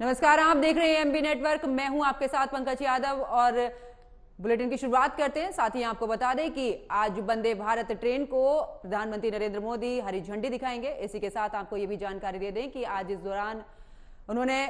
नमस्कार, आप देख रहे हैं एमबी नेटवर्क। मैं हूं आपके साथ पंकज यादव और बुलेटिन की शुरुआत करते हैं। साथ ही आपको बता दें कि आज वंदे भारत ट्रेन को प्रधानमंत्री नरेंद्र मोदी हरी झंडी दिखाएंगे। इसी के साथ आपको यह भी जानकारी दे दें कि आज इस दौरान उन्होंने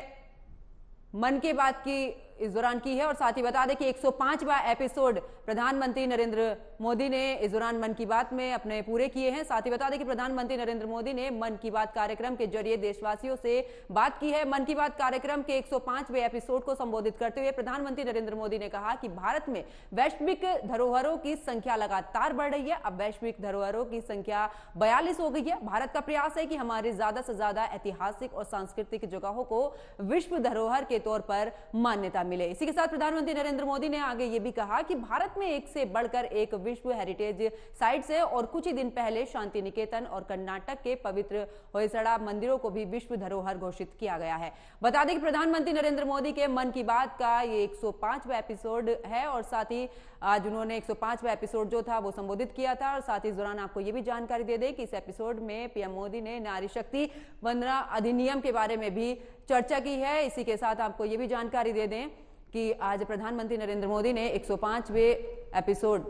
मन की बात की इस दौरान की है और साथ ही बता दें कि 105वां एपिसोड प्रधानमंत्री नरेंद्र मोदी ने इस दौरान मन की बात में अपने पूरे किए हैं। साथ ही बता दें कि प्रधानमंत्री नरेंद्र मोदी ने मन की बात कार्यक्रम के जरिए देशवासियों से बात की है। मन की बात कार्यक्रम के 105वें एपिसोड को संबोधित करते हुए प्रधानमंत्री नरेंद्र मोदी ने कहा कि भारत में वैश्विक धरोहरों की संख्या लगातार बढ़ रही है। अब वैश्विक धरोहरों की संख्या 42 हो गई है। भारत का प्रयास है कि हमारे ज्यादा से ज्यादा ऐतिहासिक और सांस्कृतिक जगहों को विश्व धरोहर के तौर पर मान्यता मिले। इसी के साथ प्रधानमंत्री नरेंद्र मोदी ने आगे ये भी कहा कि भारत में एक से बढ़कर एक विश्व हेरिटेज साइट्स है और कुछ ही दिन पहले शांति निकेतन और कर्नाटक के पवित्र होयसड़ा मंदिरों को भी विश्व धरोहर घोषित किया गया है। बता दें कि प्रधानमंत्री नरेंद्र मोदी के मन की बात का ये 105वां एपिसोड है और साथ ही आज उन्होंने 105वां एपिसोड जो था वो संबोधित किया था। और साथ ही इस दौरान आपको ये भी जानकारी दे दें कि इस एपिसोड में पीएम मोदी ने नारी शक्ति वंदना अधिनियम के बारे में भी चर्चा की है। इसी के साथ आपको ये भी जानकारी दे दें कि आज प्रधानमंत्री नरेंद्र मोदी ने 105वें एपिसोड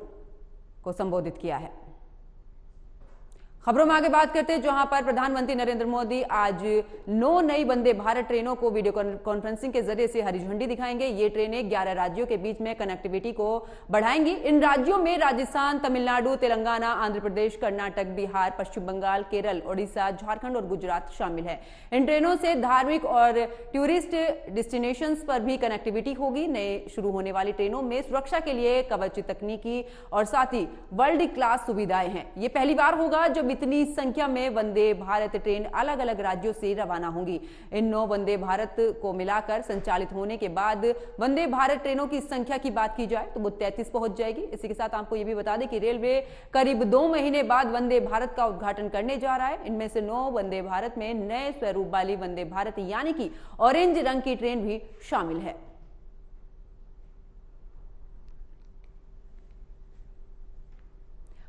को संबोधित किया है। खबरों में आगे बात करते हैं, जहां पर प्रधानमंत्री नरेंद्र मोदी आज 9 नई वंदे भारत ट्रेनों को वीडियो कॉन्फ्रेंसिंग के जरिए से हरी झंडी दिखाएंगे। ये ट्रेनें 11 राज्यों के बीच में कनेक्टिविटी को बढ़ाएंगी। इन राज्यों में राजस्थान, तमिलनाडु, तेलंगाना, आंध्र प्रदेश, कर्नाटक, बिहार, पश्चिम बंगाल, केरल, ओडिशा, झारखंड और गुजरात शामिल है। इन ट्रेनों से धार्मिक और टूरिस्ट डेस्टिनेशंस पर भी कनेक्टिविटी होगी। नए शुरू होने वाली ट्रेनों में सुरक्षा के लिए कवच तकनीकी और साथ ही वर्ल्ड क्लास सुविधाएं हैं। ये पहली बार होगा जब इतनी संख्या में वंदे भारत ट्रेन अलग अलग राज्यों से रवाना होंगी। इन 9 वंदे भारत को मिलाकर संचालित होने के बाद वंदे भारत ट्रेनों की संख्या की बात की जाए तो वो 33 पहुंच जाएगी। इसी के साथ आपको यह भी बता दें कि रेलवे करीब 2 महीने बाद वंदे भारत का उद्घाटन करने जा रहा है। इनमें से 9 वंदे भारत में नए स्वरूप वाली वंदे भारत यानी कि ऑरेंज रंग की ट्रेन भी शामिल है।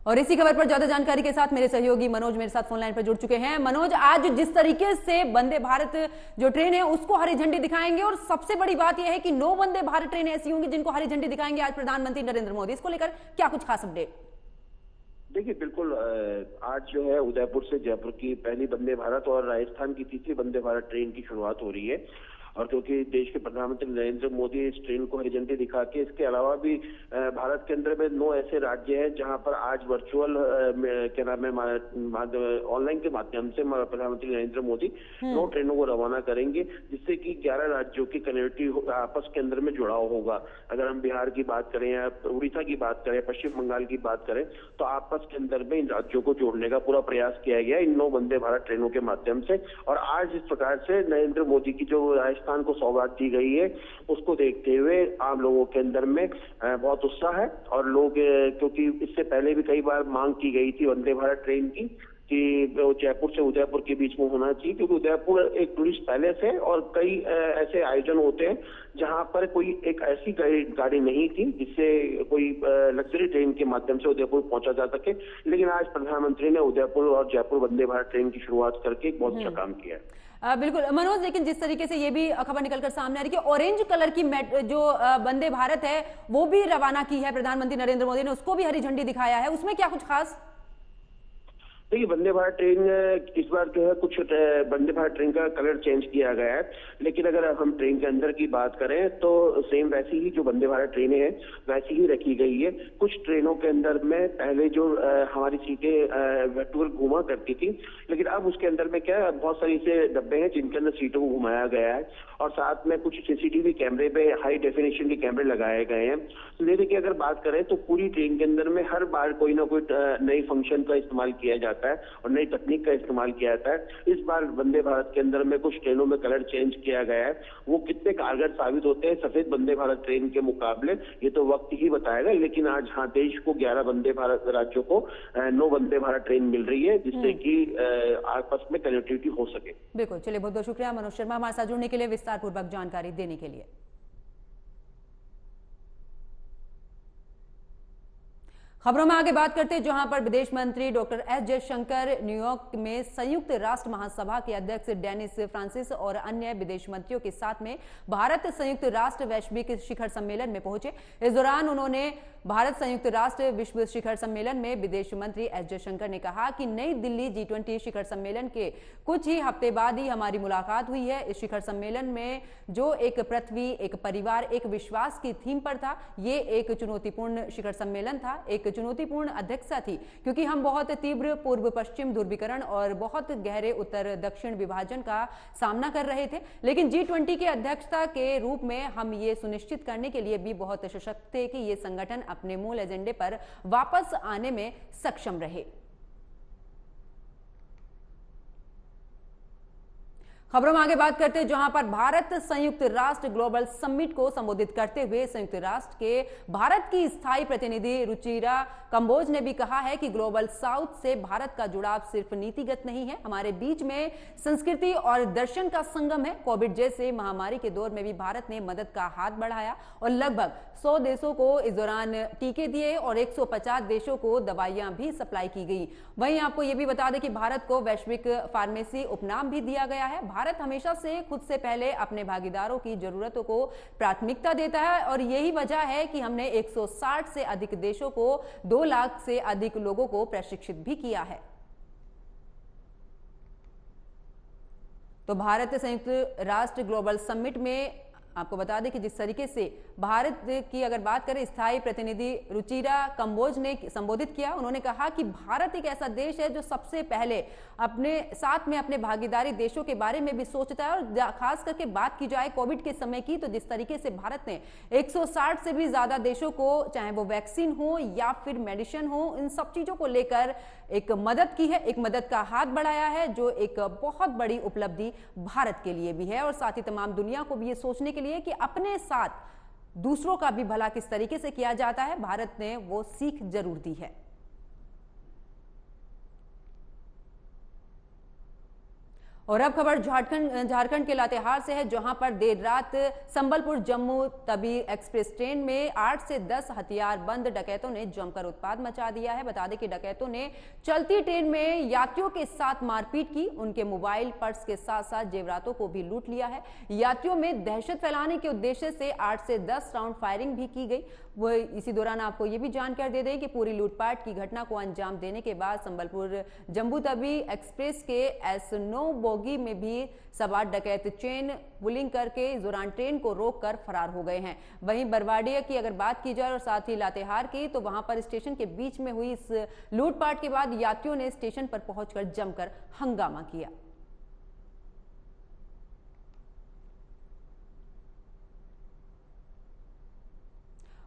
और इसी खबर पर ज्यादा जानकारी के साथ मेरे सहयोगी मनोज मेरे साथ फोन लाइन पर जुड़ चुके हैं। मनोज, आज जिस तरीके से वंदे भारत जो ट्रेन है उसको हरी झंडी दिखाएंगे और सबसे बड़ी बात यह है कि 9 वंदे भारत ट्रेन ऐसी होंगी जिनको हरी झंडी दिखाएंगे आज प्रधानमंत्री नरेंद्र मोदी। इसको लेकर क्या कुछ खास अपडेट? देखिए, बिल्कुल आज जो है उदयपुर से जयपुर की पहली वंदे भारत और राजस्थान की तीसरी वंदे भारत ट्रेन की शुरुआत हो रही है। और क्योंकि देश के प्रधानमंत्री नरेंद्र मोदी इस ट्रेन को हरी झंडी दिखा के, इसके अलावा भी भारत के अंदर में 9 ऐसे राज्य हैं जहां पर आज वर्चुअल क्या नाम है ऑनलाइन के माध्यम से प्रधानमंत्री नरेंद्र मोदी 9 ट्रेनों को रवाना करेंगे, जिससे कि 11 राज्यों की कनेक्टिविटी आपस के अंदर में जुड़ाव होगा। अगर हम बिहार की बात करें या उड़ीसा की बात करें, पश्चिम बंगाल की बात करें, तो आपस के अंदर में इन राज्यों को जोड़ने का पूरा प्रयास किया गया इन 9 वंदे भारत ट्रेनों के माध्यम से। और आज इस प्रकार से नरेंद्र मोदी की जो को सौगात दी गई है उसको देखते हुए आम लोगों के अंदर में बहुत उत्साह है। और लोग, क्योंकि इससे पहले भी कई बार मांग की गई थी वंदे भारत ट्रेन की कि जयपुर से उदयपुर के बीच में होना चाहिए, क्योंकि उदयपुर एक टूरिस्ट पैलेस है और कई ऐसे आयोजन होते हैं जहां पर कोई एक ऐसी गाड़ी नहीं थी जिससे कोई लग्जरी ट्रेन के माध्यम से उदयपुर पहुंचा जा सके। लेकिन आज प्रधानमंत्री ने उदयपुर और जयपुर वंदे भारत ट्रेन की शुरुआत करके एक बहुत अच्छा काम किया है। बिल्कुल मनोज, लेकिन जिस तरीके से ये भी खबर निकलकर सामने आ रही है कि ऑरेंज कलर की जो वंदे भारत है वो भी रवाना की है प्रधानमंत्री नरेंद्र मोदी ने, उसको भी हरी झंडी दिखाया है, उसमें क्या कुछ खास? देखिए, वंदे भारत ट्रेन इस बार जो है कुछ वंदे भारत ट्रेन का कलर चेंज किया गया है, लेकिन अगर हम ट्रेन के अंदर की बात करें तो सेम वैसी ही जो वंदे भारत ट्रेनें हैं वैसी ही रखी गई है। कुछ ट्रेनों के अंदर में पहले जो हमारी सीटें वर्चुअल घुमा करती थी, लेकिन अब उसके अंदर में क्या है, बहुत सारी ऐसे डब्बे हैं जिनके अंदर सीटों को घुमाया गया है और साथ में कुछ सीसीटीवी कैमरे पे हाई डेफिनेशन के कैमरे लगाए गए हैं। लेकिन की अगर बात करें तो पूरी ट्रेन के अंदर में हर बार कोई ना कोई नई फंक्शन का इस्तेमाल किया जाता है और नई तकनीक का इस्तेमाल किया जाता है। इस बार वंदे भारत के अंदर में कुछ ट्रेनों में कलर चेंज किया गया है, वो कितने कारगर साबित होते हैं सफेद वंदे भारत ट्रेन के मुकाबले ये तो वक्त ही बताएगा। लेकिन आज हाँ, देश को 11 वंदे भारत राज्यों को 9 वंदे भारत ट्रेन मिल रही है, जिससे कि आपस में कनेक्टिविटी हो सके। बिल्कुल, चलिए बहुत बहुत शुक्रिया मनोज शर्मा हमारे साथ जुड़ने के लिए, विस्तार पूर्वक जानकारी देने के लिए। खबरों में आगे बात करते हैं, जहां पर विदेश मंत्री डॉक्टर एस जयशंकर न्यूयॉर्क में संयुक्त राष्ट्र महासभा के अध्यक्ष डेनिस फ्रांसिस और अन्य विदेश मंत्रियों के साथ में भारत संयुक्त राष्ट्र वैश्विक शिखर सम्मेलन में पहुंचे। इस दौरान उन्होंने भारत संयुक्त राष्ट्र विश्व शिखर सम्मेलन में विदेश मंत्री एस जयशंकर ने कहा कि नई दिल्ली G20 शिखर सम्मेलन के कुछ ही हफ्ते बाद ही हमारी मुलाकात हुई है। इस शिखर सम्मेलन में जो एक पृथ्वी, एक परिवार, एक विश्वास की थीम पर था, ये एक चुनौतीपूर्ण शिखर सम्मेलन था, एक चुनौतीपूर्ण अध्यक्षता थी, क्योंकि हम बहुत तीव्र पूर्व पश्चिम ध्रुवीकरण और बहुत गहरे उत्तर दक्षिण विभाजन का सामना कर रहे थे। लेकिन G20 के अध्यक्षता के रूप में हम ये सुनिश्चित करने के लिए भी बहुत सशक्त थे कि ये संगठन अपने मूल एजेंडे पर वापस आने में सक्षम रहे। खबरों में आगे बात करते हैं, जहां पर भारत संयुक्त राष्ट्र ग्लोबल समिट को संबोधित करते हुए संयुक्त राष्ट्र के भारत की स्थायी प्रतिनिधि रुचिरा कंबोज ने भी कहा है कि ग्लोबल साउथ से भारत का जुड़ाव सिर्फ नीतिगत नहीं है, हमारे बीच में संस्कृति और दर्शन का संगम है। कोविड जैसे महामारी के दौर में भी भारत ने मदद का हाथ बढ़ाया और लगभग 100 देशों को इस दौरान टीके दिए और 150 देशों को दवाइयां भी सप्लाई की गई। वहीं आपको यह भी बता दें कि भारत को वैश्विक फार्मेसी उपनाम भी दिया गया है। भारत हमेशा से खुद से पहले अपने भागीदारों की जरूरतों को प्राथमिकता देता है और यही वजह है कि हमने 160 से अधिक देशों को 2 लाख से अधिक लोगों को प्रशिक्षित भी किया है। तो भारत संयुक्त राष्ट्र ग्लोबल समिट में आपको बता दें कि जिस तरीके से भारत की अगर बात करें, स्थायी प्रतिनिधि रुचिरा कंबोज ने संबोधित किया। उन्होंने कहा कि भारत एक ऐसा देश है जो सबसे पहले अपने साथ में अपने भागीदारी देशों के बारे में भी सोचता है और खास करके बात की जाए कोविड के समय की, तो जिस तरीके से भारत ने 160 से भी ज्यादा देशों को, चाहे वो वैक्सीन हो या फिर मेडिसिन हो, इन सब चीजों को लेकर एक मदद की है, एक मदद का हाथ बढ़ाया है, जो एक बहुत बड़ी उपलब्धि भारत के लिए भी है और साथ ही तमाम दुनिया को भी ये सोचने के लिए कि अपने साथ दूसरों का भी भला किस तरीके से किया जाता है, भारत ने वो सीख जरूर दी है। और अब खबर झारखंड के लातेहार से है, जहां पर देर रात संबलपुर जम्मू तवी एक्सप्रेस ट्रेन में 8 से 10 हथियारबंद डकैतों ने जमकर उत्पात मचा दिया है। बता दें कि डकैतों ने चलती ट्रेन में यात्रियों के साथ मारपीट की, उनके मोबाइल, पर्स के साथ साथ जेवरातों को भी लूट लिया है। यात्रियों में दहशत फैलाने के उद्देश्य से 8 से 10 राउंड फायरिंग भी की गई। वो इसी दौरान आपको ये भी जानकारी दे दें कि पूरी लूटपाट की घटना को अंजाम देने के बाद संबलपुर जम्मू तवी एक्सप्रेस के S9 बोगी में भी सवार डकैत चेन पुलिंग करके इस दौरान ट्रेन को रोककर फरार हो गए हैं। वहीं बरवाडिया की अगर बात की जाए और साथ ही लातेहार की, तो वहां पर स्टेशन के बीच में हुई इस लूटपाट के बाद यात्रियों ने स्टेशन पर पहुंचकर जमकर हंगामा किया।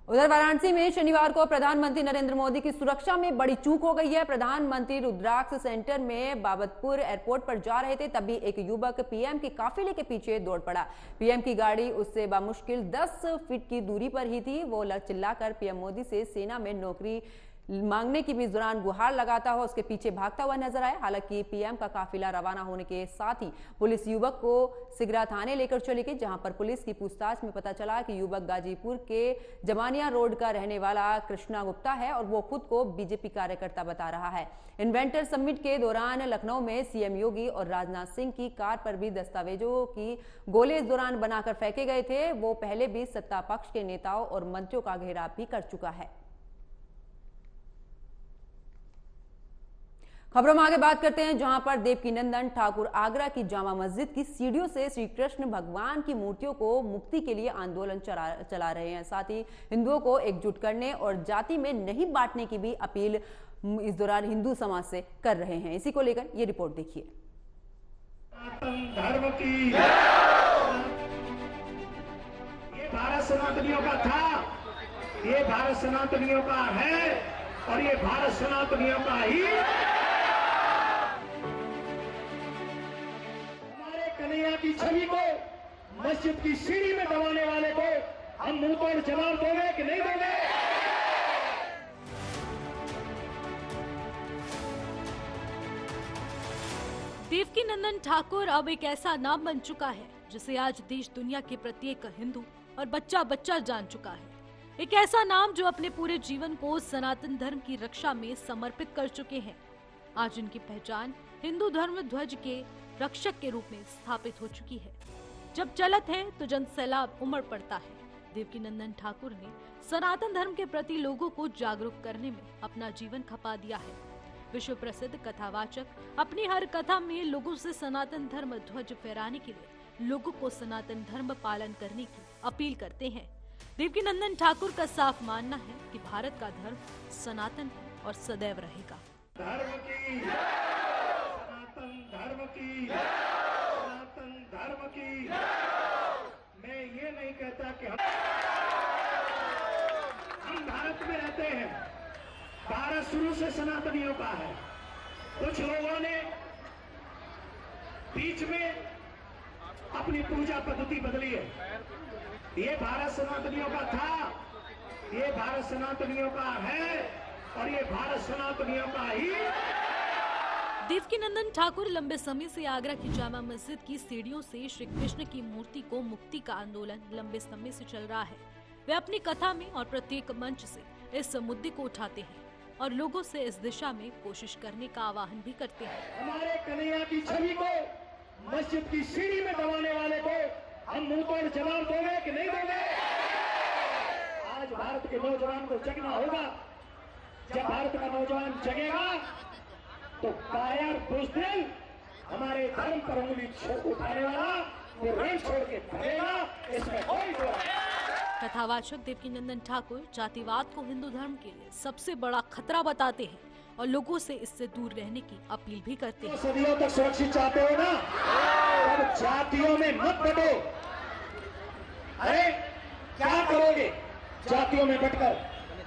उधर वाराणसी में शनिवार को प्रधानमंत्री नरेंद्र मोदी की सुरक्षा में बड़ी चूक हो गई है। प्रधानमंत्री रुद्राक्ष सेंटर में बाबतपुर एयरपोर्ट पर जा रहे थे, तभी एक युवक पीएम के काफिले के पीछे दौड़ पड़ा। पीएम की गाड़ी उससे बामुश्किल 10 फीट की दूरी पर ही थी। वो चिल्लाकर पीएम मोदी से सेना में नौकरी मांगने की भी इस दौरान गुहार लगाता हुआ उसके पीछे भागता हुआ नजर आया। हालांकि पीएम का काफिला रवाना होने के साथ ही पुलिस युवक को सिगरा थाने लेकर चली गई, जहां पर पुलिस की पूछताछ में पता चला कि युवक गाजीपुर के जमानिया रोड का रहने वाला कृष्णा गुप्ता है और वो खुद को बीजेपी कार्यकर्ता बता रहा है। इन्वेंटर समिट के दौरान लखनऊ में सीएम योगी और राजनाथ सिंह की कार पर भी दस्तावेजों की गोले इस दौरान बनाकर फेंके गए थे। वो पहले भी सत्ता पक्ष के नेताओं और मंत्रियों का घेराव भी कर चुका है। खबरों में आगे बात करते हैं, जहां पर देवकीनंदन ठाकुर आगरा की जामा मस्जिद की सीढ़ियों से श्री कृष्ण भगवान की मूर्तियों को मुक्ति के लिए आंदोलन चला रहे हैं। साथ ही हिंदुओं को एकजुट करने और जाति में नहीं बांटने की भी अपील इस दौरान हिंदू समाज से कर रहे हैं। इसी को लेकर ये रिपोर्ट देखिए। धर्म की ये भारत सनातनियों का था, ये भारत सनातनियों का है और ये भारत सनातनियों का ही। कन्हैया की छवि को मस्जिद की सीढ़ी में दबाने वाले को हम मुंह तोड़ जवाब दोगे कि नहीं दोगे? देवकीनंदन ठाकुर अब एक ऐसा नाम बन चुका है जिसे आज देश दुनिया के प्रत्येक हिंदू और बच्चा बच्चा जान चुका है। एक ऐसा नाम जो अपने पूरे जीवन को सनातन धर्म की रक्षा में समर्पित कर चुके हैं। आज इनकी पहचान हिंदू धर्म ध्वज के रक्षक के रूप में स्थापित हो चुकी है। जब चलत है तो जन सैलाब उमड़ पड़ता है। देवकीनंदन ठाकुर ने सनातन धर्म के प्रति लोगों को जागरूक करने में अपना जीवन खपा दिया है। विश्व प्रसिद्ध कथावाचक अपनी हर कथा में लोगों से सनातन धर्म ध्वज फहराने के लिए लोगों को सनातन धर्म पालन करने की अपील करते हैं। देवकीनंदन ठाकुर का साफ मानना है कि भारत का धर्म सनातन है और सदैव रहेगा। धर्म की, सनातन धर्म की, सनातन धर्म की। मैं ये नहीं कहता कि हम भारत में रहते हैं। भारत शुरू से सनातनियों का है। कुछ लोगों ने बीच में अपनी पूजा पद्धति बदली है। ये भारत सनातनियों का था, ये भारत सनातनियों का है और ये भारत सनातनियों का ही। देवकीनंदन ठाकुर लंबे समय से आगरा की जामा मस्जिद की सीढ़ियों से श्री कृष्ण की मूर्ति को मुक्ति का आंदोलन लंबे समय से चल रहा है। वे अपनी कथा में और प्रत्येक मंच से इस मुद्दे को उठाते हैं और लोगों से इस दिशा में कोशिश करने का आह्वान भी करते हैं। हमारे कन्हैया की छवि को मस्जिद की सीढ़ी में दबाने वाले को हम मुंह तोड़ जवाब दोगे कि नहीं दोगे? आज भारत के नौजवान को जगना होगा। जब भारत का नौजवान जगेगा तो कायर बुज़दिल हमारे धर्म पर उंगली उठाने वाला वो रण छोड़ के भागेगा, इसमें कोई दो राय नहीं। कथावाचक देवकीनंदन ठाकुर जातिवाद को हिंदू धर्म के लिए सबसे बड़ा खतरा बताते हैं और लोगों से इससे दूर रहने की अपील भी करते हैं। सदियों तक सुरक्षित चाहते हो ना, अब जातियों में मत बटो। अरे क्या करोगे जातियों में बटकर?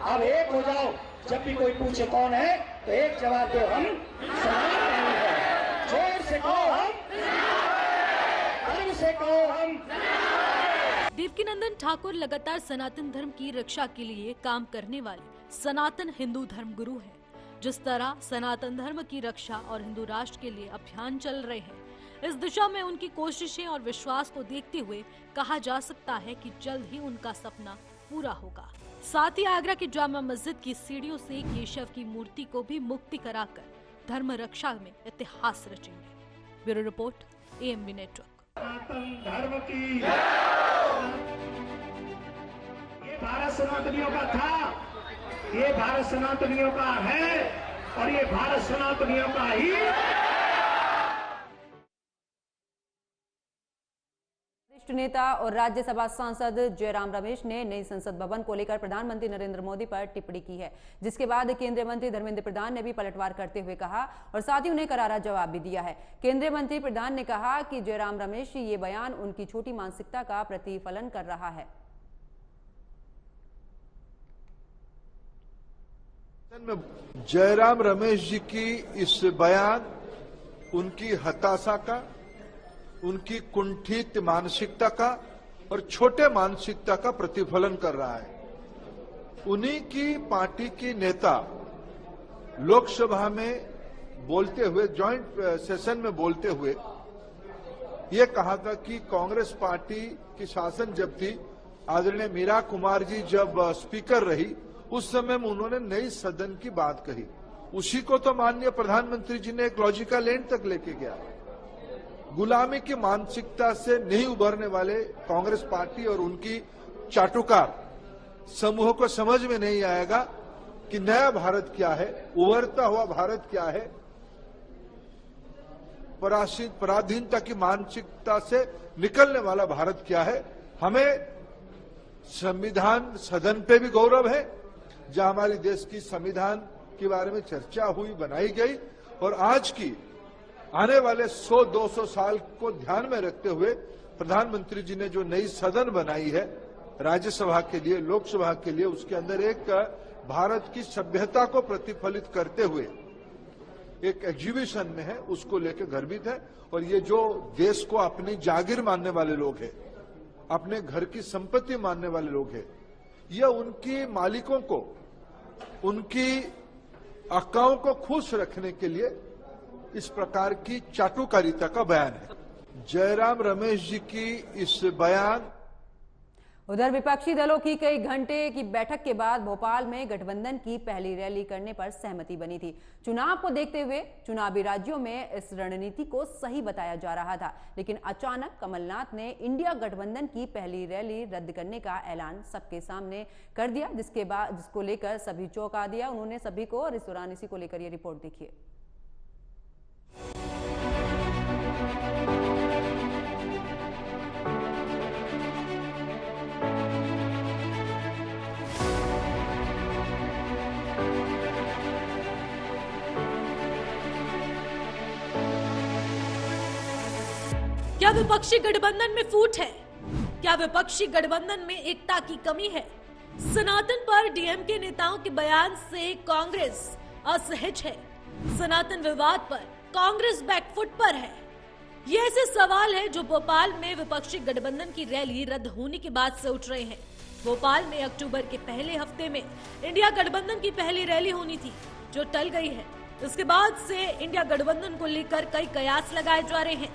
अब एक हो जाओ। जब भी कोई पूछे कौन है तो एक जवाब दो, हम सनातनी हैं। जोर से कहो हम, गर्व से कहो हम। देवकीनंदन ठाकुर लगातार सनातन धर्म की रक्षा के लिए काम करने वाले सनातन हिंदू धर्म गुरु हैं। जिस तरह सनातन धर्म की रक्षा और हिंदू राष्ट्र के लिए अभियान चल रहे हैं, इस दिशा में उनकी कोशिशें और विश्वास को देखते हुए कहा जा सकता है कि जल्द ही उनका सपना पूरा होगा। साथ ही आगरा की जामा मस्जिद की सीढ़ियों से केशव की मूर्ति को भी मुक्ति कराकर धर्म रक्षा में इतिहास रचेंगे। Bureau report, AMB network. सनातन धर्म की, ये भारत सनातनियों का था, ये भारत सनातनियों का है और ये भारत सनातनियों का ही। वरिष्ठ नेता और राज्यसभा सांसद जयराम रमेश ने नई संसद भवन को लेकर प्रधानमंत्री नरेंद्र मोदी पर टिप्पणी की है, जिसके बाद केंद्रीय मंत्री धर्मेंद्र प्रधान ने भी पलटवार करते हुए कहा और साथ ही उन्हें करारा जवाब भी दिया है। केंद्रीय मंत्री प्रधान ने कहा कि जयराम रमेश ये बयान उनकी छोटी मानसिकता का प्रतिफलन कर रहा है। जयराम रमेश जी की इस बयान उनकी हताशा का, उनकी कुंठित मानसिकता का और छोटे मानसिकता का प्रतिफलन कर रहा है। उन्हीं की पार्टी की नेता लोकसभा में बोलते हुए, जॉइंट सेशन में बोलते हुए ये कहा था कि कांग्रेस पार्टी की शासन जब थी, आदरणीय मीरा कुमार जी जब स्पीकर रही, उस समय में उन्होंने नई सदन की बात कही। उसी को तो माननीय प्रधानमंत्री जी ने एक लॉजिकल एंड तक लेके गया। गुलामी की मानसिकता से नहीं उभरने वाले कांग्रेस पार्टी और उनकी चाटुकार समूह को समझ में नहीं आएगा कि नया भारत क्या है, उभरता हुआ भारत क्या है, पराधीनता की मानसिकता से निकलने वाला भारत क्या है। हमें संविधान सदन पे भी गौरव है, जहां हमारे देश की संविधान के बारे में चर्चा हुई, बनाई गई, और आज की आने वाले 100-200 साल को ध्यान में रखते हुए प्रधानमंत्री जी ने जो नई सदन बनाई है राज्यसभा के लिए, लोकसभा के लिए, उसके अंदर एक भारत की सभ्यता को प्रतिफलित करते हुए एक एग्जीबिशन में है, उसको लेकर गर्वित है। और ये जो देश को अपनी जागीर मानने वाले लोग हैं, अपने घर की संपत्ति मानने वाले लोग हैं, यह उनकी मालिकों को, उनकी आकाओं को खुश रखने के लिए इस प्रकार की चाटुकारिता का बयान है। जयराम रमेश जी की इस बयान। उधर विपक्षी दलों की कई घंटे की बैठक के बाद भोपाल में गठबंधन की पहली रैली करने पर सहमति बनी थी। चुनाव को देखते हुए चुनावी राज्यों में इस रणनीति को सही बताया जा रहा था, लेकिन अचानक कमलनाथ ने इंडिया गठबंधन की पहली रैली रद्द करने का ऐलान सबके सामने कर दिया, जिसको लेकर सभी चौंका दिया उन्होंने सभी को। और इस दौरान इसी को लेकर ये रिपोर्ट देखिए। क्या विपक्षी गठबंधन में फूट है? क्या विपक्षी गठबंधन में एकता की कमी है? सनातन पर डीएमके नेताओं के बयान से कांग्रेस असहज है। सनातन विवाद पर कांग्रेस बैकफुट पर है। ये ऐसे सवाल है जो भोपाल में विपक्षी गठबंधन की रैली रद्द होने के बाद से उठ रहे हैं। भोपाल में अक्टूबर के पहले हफ्ते में इंडिया गठबंधन की पहली रैली होनी थी, जो टल गई है। इसके बाद से इंडिया गठबंधन को लेकर कई कयास लगाए जा रहे हैं।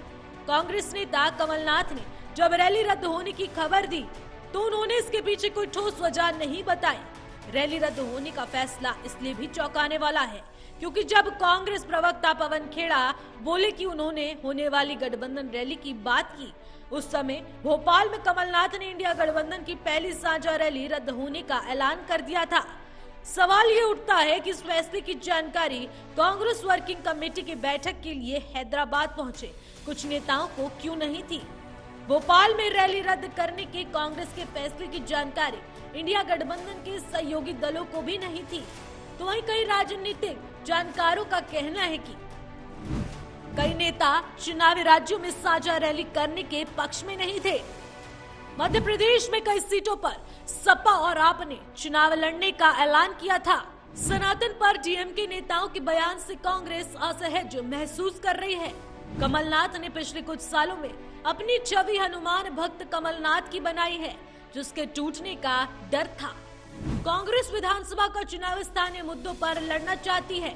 कांग्रेस नेता कमलनाथ ने जब रैली रद्द होने की खबर दी तो उन्होंने इसके पीछे कोई ठोस वजह नहीं बताई। रैली रद्द होने का फैसला इसलिए भी चौंकाने वाला है क्योंकि जब कांग्रेस प्रवक्ता पवन खेड़ा बोले कि उन्होंने होने वाली गठबंधन रैली की बात की, उस समय भोपाल में कमलनाथ ने इंडिया गठबंधन की पहली साझा रैली रद्द होने का ऐलान कर दिया था। सवाल ये उठता है कि इस फैसले की जानकारी कांग्रेस वर्किंग कमेटी की बैठक के लिए हैदराबाद पहुंचे कुछ नेताओं को क्यों नहीं थी? भोपाल में रैली रद्द करने के कांग्रेस के फैसले की जानकारी इंडिया गठबंधन के सहयोगी दलों को भी नहीं थी। तो वहीं कई राजनीतिक जानकारों का कहना है कि कई नेता चुनावी राज्यों में साझा रैली करने के पक्ष में नहीं थे। मध्य प्रदेश में कई सीटों पर सपा और आप ने चुनाव लड़ने का ऐलान किया था। सनातन पर डीएमके नेताओं के बयान से कांग्रेस असहज महसूस कर रही है। कमलनाथ ने पिछले कुछ सालों में अपनी छवि हनुमान भक्त कमलनाथ की बनाई है, जिसके टूटने का डर था। कांग्रेस विधानसभा का चुनाव स्थानीय मुद्दों पर लड़ना चाहती है।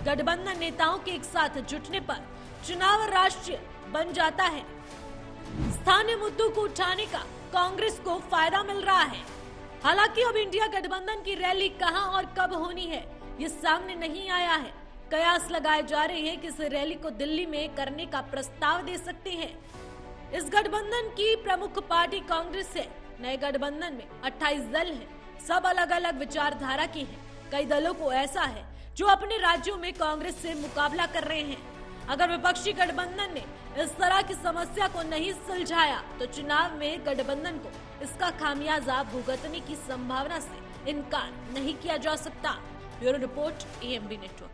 गठबंधन नेताओं के एक साथ जुटने पर चुनाव राष्ट्रीय बन जाता है। स्थानीय मुद्दों को उठाने का कांग्रेस को फायदा मिल रहा है। हालांकि अब इंडिया गठबंधन की रैली कहां और कब होनी है, ये सामने नहीं आया है। कयास लगाए जा रहे हैं कि इस रैली को दिल्ली में करने का प्रस्ताव दे सकते हैं। इस गठबंधन की प्रमुख पार्टी कांग्रेस है। नए गठबंधन में 28 दल हैं, सब अलग अलग विचारधारा के हैं। कई दलों को ऐसा है जो अपने राज्यों में कांग्रेस से मुकाबला कर रहे हैं। अगर विपक्षी गठबंधन ने इस तरह की समस्या को नहीं सुलझाया तो चुनाव में गठबंधन को इसका खामियाजा भुगतने की संभावना से इनकार नहीं किया जा सकता। Bureau report, AMB network.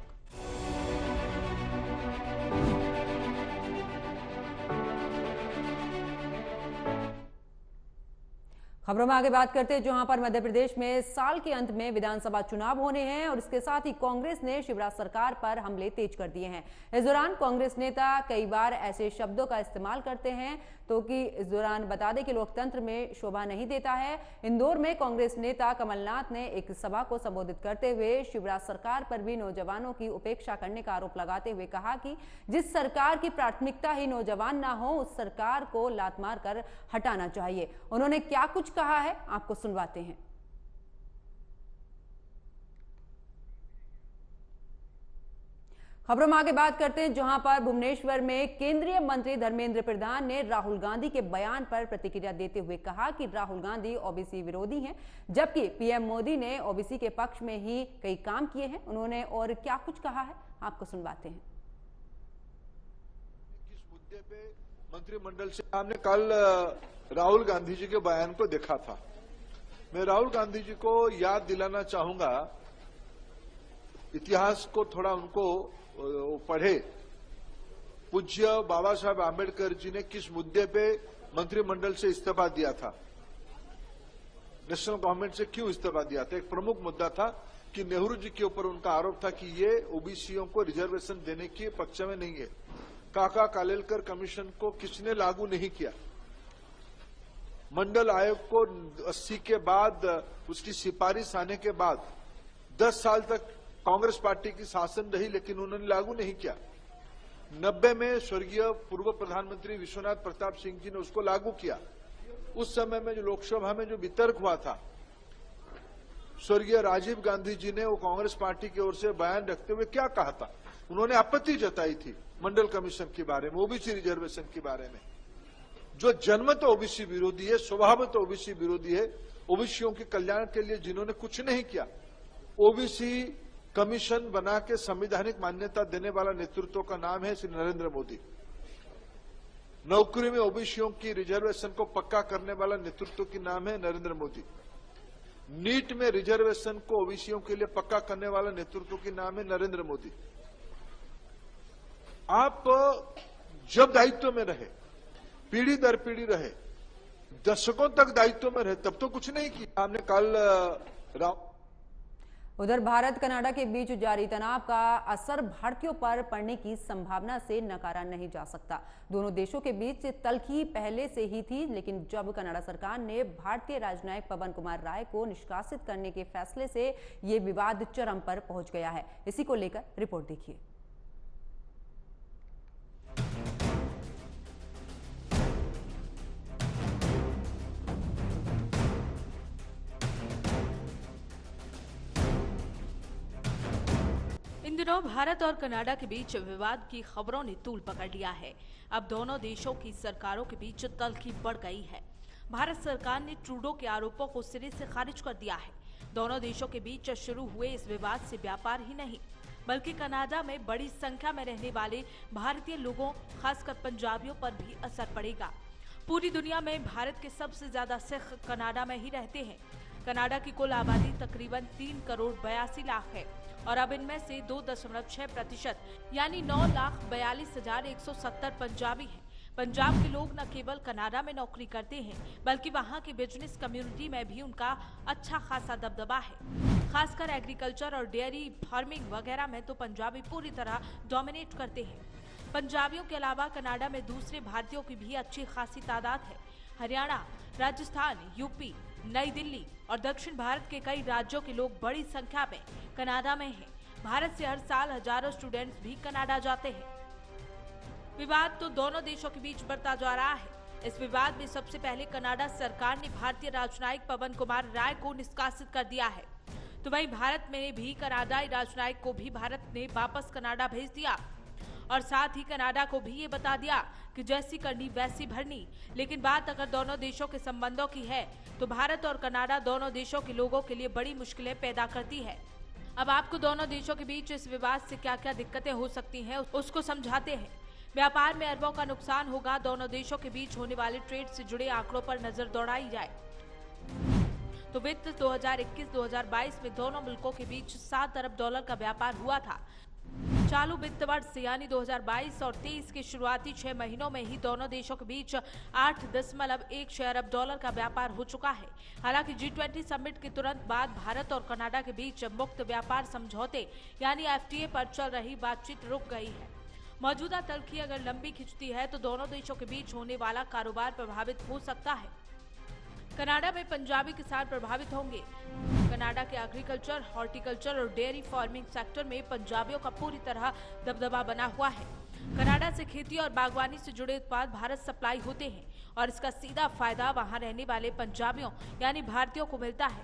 खबरों में आगे बात करते हैं, जहां पर मध्य प्रदेश में साल के अंत में विधानसभा चुनाव होने हैं और इसके साथ ही कांग्रेस ने शिवराज सरकार पर हमले तेज कर दिए हैं। इस दौरान कांग्रेस नेता कई बार ऐसे शब्दों का इस्तेमाल करते हैं तो कि इस दौरान बता दें कि लोकतंत्र में शोभा नहीं देता है। इंदौर में कांग्रेस नेता कमलनाथ ने एक सभा को संबोधित करते हुए शिवराज सरकार पर भी नौजवानों की उपेक्षा करने का आरोप लगाते हुए कहा कि जिस सरकार की प्राथमिकता ही नौजवान ना हो, उस सरकार को लात मार कर हटाना चाहिए। उन्होंने क्या कुछ कहा है, आपको सुनवाते हैं। खबरों में आगे बात करते हैं, जहां पर भुवनेश्वर में केंद्रीय मंत्री धर्मेंद्र प्रधान ने राहुल गांधी के बयान पर प्रतिक्रिया देते हुए कहा कि राहुल गांधी ओबीसी विरोधी हैं, जबकि पीएम मोदी ने ओबीसी के पक्ष में ही कई काम किए हैं। उन्होंने और क्या कुछ कहा है, आपको सुनवाते हैं। किस मुद्दे पे मंत्रिमंडल से हमने कल राहुल गांधी जी के बयान को देखा था। मैं राहुल गांधी जी को याद दिलाना चाहूंगा, इतिहास को थोड़ा उनको पढ़े। पूज्य बाबा साहब आम्बेडकर जी ने किस मुद्दे पे मंत्रिमंडल से इस्तीफा दिया था, नेशनल गवर्नमेंट से क्यों इस्तीफा दिया था। एक प्रमुख मुद्दा था कि नेहरू जी के ऊपर उनका आरोप था कि ये ओबीसीओं को रिजर्वेशन देने के पक्ष में नहीं है। काका कालेलकर कमीशन को किसने लागू नहीं किया। मंडल आयोग को 80 के बाद उसकी सिफारिश आने के बाद 10 साल तक कांग्रेस पार्टी की शासन रही, लेकिन उन्होंने लागू नहीं किया। 90 में स्वर्गीय पूर्व प्रधानमंत्री विश्वनाथ प्रताप सिंह जी ने उसको लागू किया। उस समय में जो लोकसभा में जो वितर्क हुआ था, स्वर्गीय राजीव गांधी जी ने वो कांग्रेस पार्टी की ओर से बयान रखते हुए क्या कहा था, उन्होंने आपत्ति जताई थी मंडल कमीशन के बारे में, ओबीसी रिजर्वेशन के बारे में। जो जन्म तो ओबीसी विरोधी है, स्वभाव तो ओबीसी विरोधी है, ओबीसीयों के कल्याण के लिए जिन्होंने कुछ नहीं किया, ओबीसी कमीशन बना के संवैधानिक मान्यता देने वाला नेतृत्व का नाम है श्री नरेंद्र मोदी। नौकरी में ओबीसीयों की रिजर्वेशन को पक्का करने वाला नेतृत्व की नाम है नरेंद्र मोदी। नीट में रिजर्वेशन को ओबीसीयों के लिए पक्का करने वाला नेतृत्व की नाम है नरेंद्र मोदी। आप जब दायित्व में रहे, पीढ़ी दर पीढ़ी रहे, दशकों तक दायित्व में रहे, तब तो कुछ नहीं किया। हमने कल उधर भारत कनाडा के बीच जारी तनाव का असर भारतीयों पर पड़ने की संभावना से नकारा नहीं जा सकता। दोनों देशों के बीच तल्खी पहले से ही थी, लेकिन जब कनाडा सरकार ने भारतीय राजनयिक पवन कुमार राय को निष्कासित करने के फैसले से ये विवाद चरम पर पहुंच गया है। इसी को लेकर रिपोर्ट देखिए। इन दिनों भारत और कनाडा के बीच विवाद की खबरों ने तूल पकड़ लिया है। अब दोनों देशों की सरकारों के बीच तल्खी बढ़ गई है। भारत सरकार ने ट्रूडो के आरोपों को सिरे से खारिज कर दिया है। दोनों देशों के बीच शुरू हुए इस विवाद से व्यापार ही नहीं, बल्कि कनाडा में बड़ी संख्या में रहने वाले भारतीय लोगों, खासकर पंजाबियों पर भी असर पड़ेगा। पूरी दुनिया में भारत के सबसे ज्यादा सिख कनाडा में ही रहते हैं। कनाडा की कुल आबादी तकरीबन 3 करोड़ 82 लाख है और अब इनमें से 2.6% यानी 9,42,170 पंजाबी हैं। पंजाब के लोग न केवल कनाडा में नौकरी करते हैं, बल्कि वहां की बिजनेस कम्युनिटी में भी उनका अच्छा खासा दबदबा है। खासकर एग्रीकल्चर और डेयरी फार्मिंग वगैरह में तो पंजाबी पूरी तरह डोमिनेट करते हैं। पंजाबियों के अलावा कनाडा में दूसरे भारतीयों की भी अच्छी खासी तादाद है। हरियाणा, राजस्थान, यूपी, नई दिल्ली और दक्षिण भारत के कई राज्यों के लोग बड़ी संख्या में कनाडा में हैं। भारत से हर साल हजारों स्टूडेंट्स भी कनाडा जाते हैं। विवाद तो दोनों देशों के बीच बढ़ता जा रहा है। इस विवाद में सबसे पहले कनाडा सरकार ने भारतीय राजनयिक पवन कुमार राय को निष्कासित कर दिया है, तो वहीं भारत में भी कनाडाई राजनयिक को भी भारत ने वापस कनाडा भेज दिया और साथ ही कनाडा को भी ये बता दिया कि जैसी करनी वैसी भरनी। लेकिन बात अगर दोनों देशों के संबंधों की है तो भारत और कनाडा दोनों देशों के लोगों के लिए बड़ी मुश्किलें पैदा करती है। अब आपको दोनों देशों के बीच इस विवाद से क्या क्या दिक्कतें हो सकती हैं उसको समझाते हैं। व्यापार में अरबों का नुकसान होगा। दोनों देशों के बीच होने वाले ट्रेड से जुड़े आंकड़ों पर नजर दौड़ाई जाए तो वित्त 2021-2022 में दोनों मुल्कों के बीच $7 अरब का व्यापार हुआ था। चालू वित्त वर्ष यानी 2022 और 23 के शुरुआती 6 महीनों में ही दोनों देशों के बीच $8.16 अरब का व्यापार हो चुका है। हालांकि G20 समिट के तुरंत बाद भारत और कनाडा के बीच मुक्त व्यापार समझौते यानी FTA पर चल रही बातचीत रुक गई है। मौजूदा तल्खी अगर लंबी खिंचती है तो दोनों देशों के बीच होने वाला कारोबार प्रभावित हो सकता है। कनाडा में पंजाबी किसान प्रभावित होंगे। कनाडा के एग्रीकल्चर, हॉर्टिकल्चर और डेयरी फार्मिंग सेक्टर में पंजाबियों का पूरी तरह दबदबा बना हुआ है। कनाडा से खेती और बागवानी से जुड़े उत्पाद भारत सप्लाई होते हैं और इसका सीधा फायदा वहां रहने वाले पंजाबियों यानी भारतीयों को मिलता है।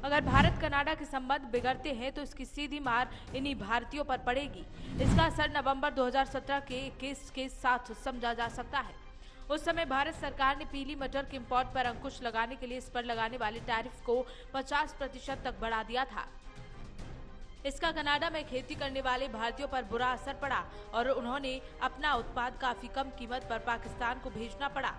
अगर भारत कनाडा के संबंध बिगड़ते हैं तो इसकी सीधी मार इन्हीं भारतीयों पर पड़ेगी। इसका असर नवंबर 2017 के केस के साथ समझा जा सकता है। उस समय भारत सरकार ने पीली मटर के इंपोर्ट पर अंकुश लगाने के लिए इस पर लगाने वाले टैरिफ को 50% तक बढ़ा दिया था। इसका कनाडा में खेती करने वाले भारतीयों पर बुरा असर पड़ा और उन्होंने अपना उत्पाद काफी कम कीमत पर पाकिस्तान को भेजना पड़ा।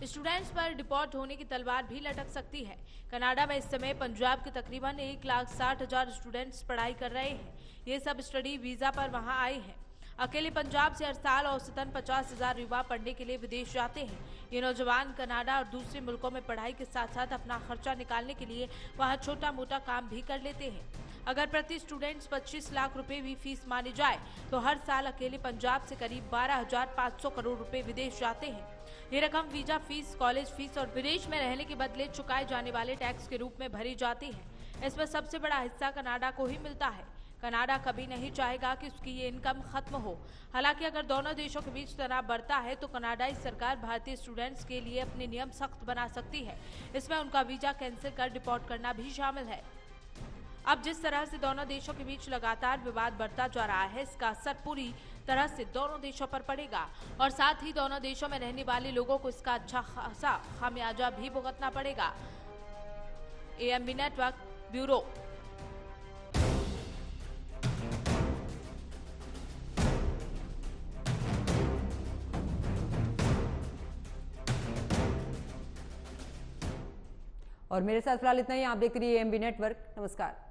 स्टूडेंट्स पर डिपोर्ट होने की तलवार भी लटक सकती है। कनाडा में इस समय पंजाब के तकरीबन 1,60,000 स्टूडेंट्स पढ़ाई कर रहे हैं। ये सब स्टडी वीजा पर वहां आए हैं। अकेले पंजाब से हर साल औसतन 50,000 युवा पढ़ने के लिए विदेश जाते हैं। ये नौजवान कनाडा और दूसरे मुल्कों में पढ़ाई के साथ साथ अपना खर्चा निकालने के लिए वहां छोटा मोटा काम भी कर लेते हैं। अगर प्रति स्टूडेंट्स 25 लाख रुपए भी फीस मानी जाए तो हर साल अकेले पंजाब से करीब 12,500 करोड़ रुपए विदेश जाते हैं। ये रकम वीजा फीस, कॉलेज फीस और विदेश में रहने के बदले चुकाए जाने वाले टैक्स के रूप में भरी जाती है। इसमें सबसे बड़ा हिस्सा कनाडा को ही मिलता है। कनाडा कभी नहीं चाहेगा कि उसकी ये इनकम खत्म हो। हालांकि अगर दोनों देशों के बीच तनाव बढ़ता है तो कनाडाई सरकार भारतीय स्टूडेंट्स के लिए अपने नियम सख्त बना सकती है। इसमें उनका वीजा कैंसिल कर डिपोर्ट करना भी शामिल है। अब जिस तरह से दोनों देशों के बीच लगातार विवाद बढ़ता जा रहा है, इसका असर पूरी तरह से दोनों देशों पर पड़ेगा और साथ ही दोनों देशों में रहने वाले लोगों को इसका अच्छा खासा खामियाजा भी भुगतना पड़ेगा। AMB network bureau. और मेरे साथ फिलहाल इतना ही। आप देख रही है एएमबी नेटवर्क। नमस्कार।